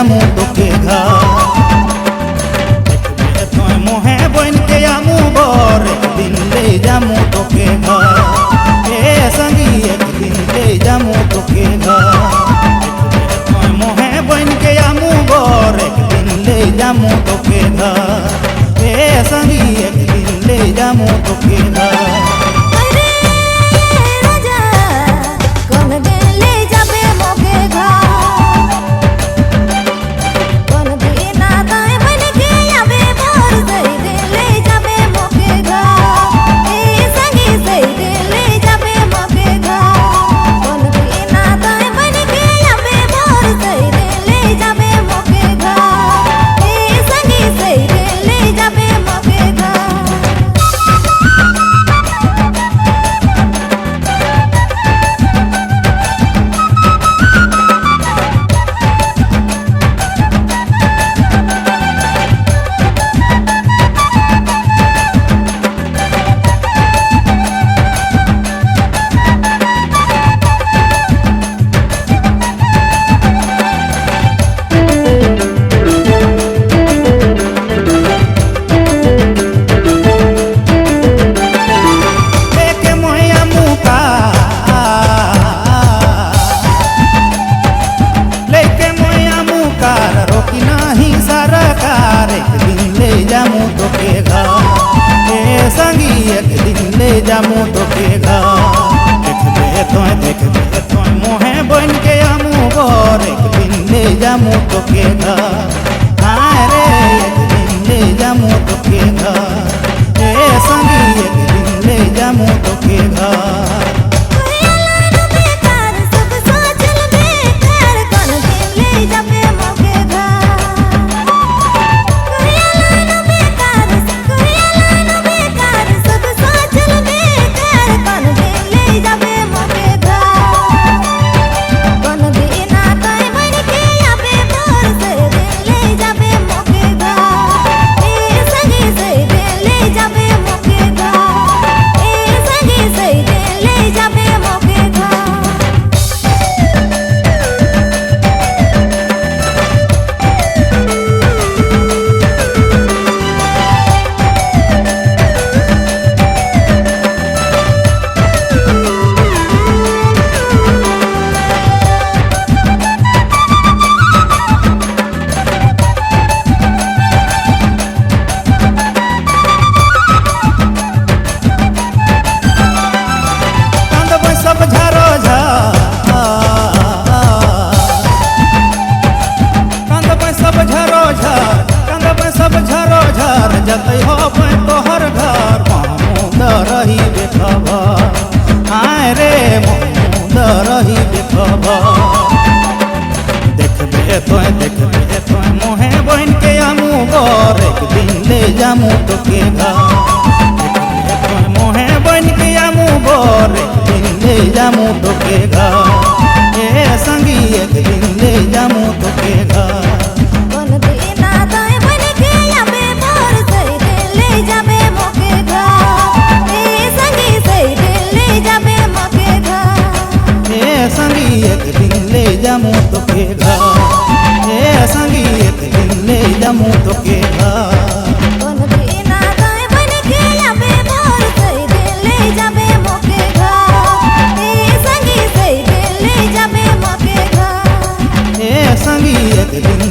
जामू तोके घर देखबे तोय मोहे बन के आमू बर एक दिन ले जामू तोके घर ए संगी एक दिन ले जामू तोके घर देखबे तोय मोहे बन के आमू बर एक दिन ले जामू तोके घर ए संगी एक दिन ले जामू तोके घर एक दिन ले जामू तोके घर देखबे तोय मोहे बन के आमू बर एक दिन ले जामू तोके घर हाँ रे एक दिन ले जामू तोके घर ए संगी एक दिन ले जामू तोके घर जतई हो तोहर घर महमूद रही बेखबर आय रे महमूद रही बेखबर देखबे तोय मोहे बन के आमू बर एक दिन ले जामू तोके घर देखबे तोय मोहे बन के आमू बर एक दिन ले जामू तोके घर ए संगी एक दिन ले जामू तोके घर एक दिन ले जामू तोके घर ए संगी एक दिन ले जामू तोके घर संगी एक दिन